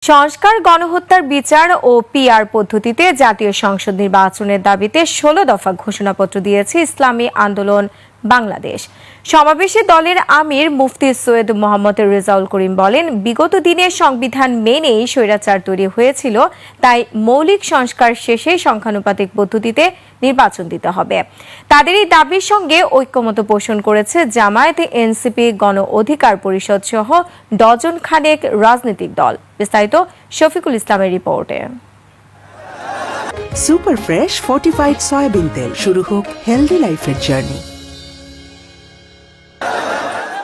সংস্কার, গণহত্যার বিচার ও পিআর পদ্ধতিতে জাতীয় সংসদ নির্বাচনের দাবিতে ১৬ দফা ঘোষণাপত্র দিয়েছে ইসলামী আন্দোলন বাংলাদেশ। সমাবেশে দলের আমির মুফতি সৈয়দ মোহাম্মদ রেজাউল করিম বলেন, বিগত দিনে সংবিধান মেনেই স্বৈরাচার তৈরি হয়েছিল, তাই মৌলিক সংস্কার শেষে সংখ্যানুপাতিক পদ্ধতিতে নির্বাচন দিতে হবে। তাদের এই দাবির সঙ্গে ঐক্যমত পোষণ করেছে জামায়াত, এনসিপি, গণ অধিকার পরিষদ সহ ডজন খানেক রাজনৈতিক দল। বিস্তারিত শফিকুল ইসলামের রিপোর্টে। সুপার ফ্রেশ ফর্টিফাইড সয়াবিন তেল, শুরু হোক হেলদি লাইফের জার্নি।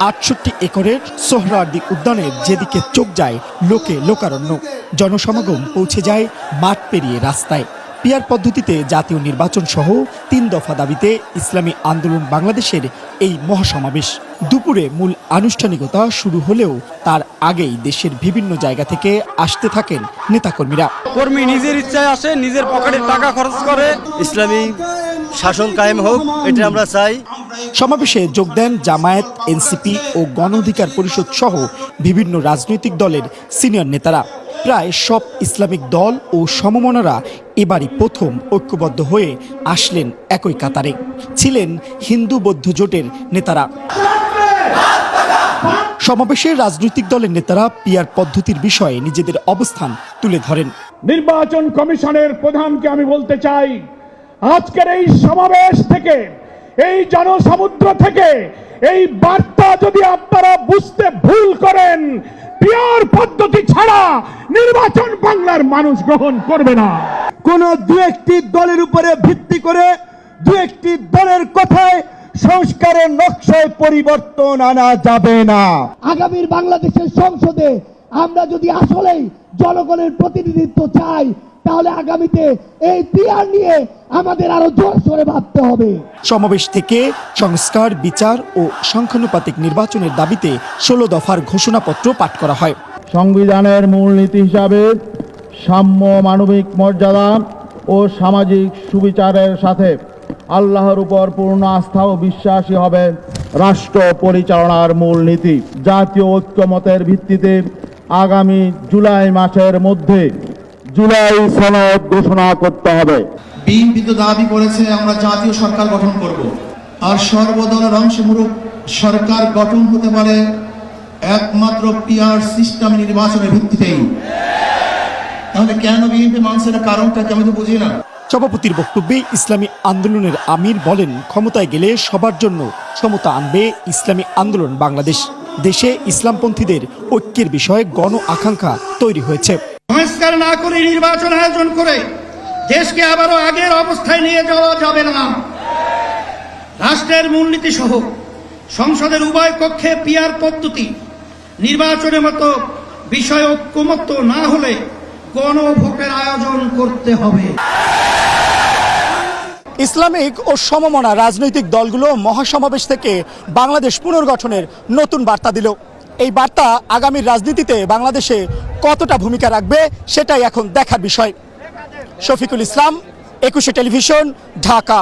৬৮ একরের সোহরাওয়ার্দী উদ্যানে যেদিকে চোখ যায় লোকে লোকারণ্য, জনসমাগম পৌঁছে যায় মাঠ পেরিয়ে রাস্তায়। পিআর পদ্ধতিতে জাতীয় নির্বাচন সহ ৩ দফা দাবিতে ইসলামী আন্দোলন বাংলাদেশের এই মহাসমাবেশ। দুপুরে মূল আনুষ্ঠানিকতা শুরু হলেও তার আগেই দেশের বিভিন্ন জায়গা থেকে আসতে থাকেন নেতাকর্মীরা। কর্মী নিজের ইচ্ছায় আসে, নিজের পকেটের টাকা খরচ করে। ইসলামী শাসন কায়েম হোক, এটা আমরা চাই। সমাবেশে যোগ দেন জামায়াত, এনসিপি ও গণ অধিকার পরিষদ সহ বিভিন্ন রাজনৈতিক দলের সিনিয়র নেতারা। প্রায় সব ইসলামিক দল ও সমমনারা এবারই প্রথম ঐক্যবদ্ধ হয়ে আসলেন একই কাতারে। ছিলেন হিন্দু বৌদ্ধ জোটের নেতারা। সমাবেশে রাজনৈতিক দলের নেতারা পিআর পদ্ধতির বিষয়ে নিজেদের অবস্থান তুলে ধরেন। নির্বাচন কমিশনের প্রধানকে আমি বলতে চাই, আজকের এই সমাবেশ থেকে, এই জনসমুদ্র থেকে এই বার্তা যদি আপনারা বুঝতে ভুল করেন, পিআর পদ্ধতি ছাড়া নির্বাচন বাংলার মানুষ গ্রহণ করবে না। কোন দু একটি দলের উপরে ভিত্তি করে দু একটি দলের কথায় সংস্কারের নকশায় পরিবর্তন আনা যাবে না। আগামীর বাংলাদেশের সংসদে আমরা যদি আসলেই জনগণের প্রতিনিধিত্ব চাই, তাহলে আগামীতে এই পিআর নিয়ে আমাদের আরো জোরসোরে ভাবতে হবে। সমাবেশ থেকে সংস্কার, বিচার ও সংখ্যানুপাতিক নির্বাচনের দাবিতে ১৬ দফার ঘোষণাপত্র পাঠ করা হয়। সংবিধানের মূলনীতি হিসাবে সাম্য, মানবিক মর্যাদা ও সামাজিক সুবিচারের সাথে আল্লাহর উপর পূর্ণ আস্থা ও বিশ্বাসী হবে রাষ্ট্র পরিচালনার মূলনীতি। জাতীয় ঐক্যমতের ভিত্তিতে আগামী জুলাই মাসের মধ্যে জুলাই সনদ ঘোষণা করতে হবে। বিএনপি তো দাবি করেছে আমরা জাতীয় সরকার গঠন করব, আর সর্বদলের অংশমূলক সরকার গঠন হতে পারে একমাত্র পিআর সিস্টেম নির্বাচনের ভিত্তিতেই। তাহলে কেন বিএনপি মানছে না? কারণটা কি আমি তো বুঝি না। সভাপতির বক্তব্যে ইসলামী আন্দোলনের আমির বলেন, ক্ষমতায় গেলে সবার জন্য সমতা আনবে ইসলামী আন্দোলন বাংলাদেশ। দেশে ইসলামপন্থীদের ঐক্যের বিষয়ে গণ আকাঙ্ক্ষা তৈরি হয়েছে। সংস্কার না করে নির্বাচন আয়োজন করে দেশকে আবারও আগের অবস্থায় নিয়ে যাওয়া যাবে না। রাষ্ট্রের মূলনীতি সহ সংসদের উভয় কক্ষে পিআর পদ্ধতি নির্বাচনের মতো বিষয় ঐক্যমত্য না হলে গণভোটের আয়োজন করতে হবে। ইসলামিক ও সমমনা রাজনৈতিক দলগুলো মহাসমাবেশ থেকে বাংলাদেশ পুনর্গঠনের নতুন বার্তা দিল। এই বার্তা আগামীর রাজনীতিতে বাংলাদেশে কতটা ভূমিকা রাখবে সেটাই এখন দেখার বিষয়। শফিকুল ইসলাম, ২১ টেলিভিশন, ঢাকা।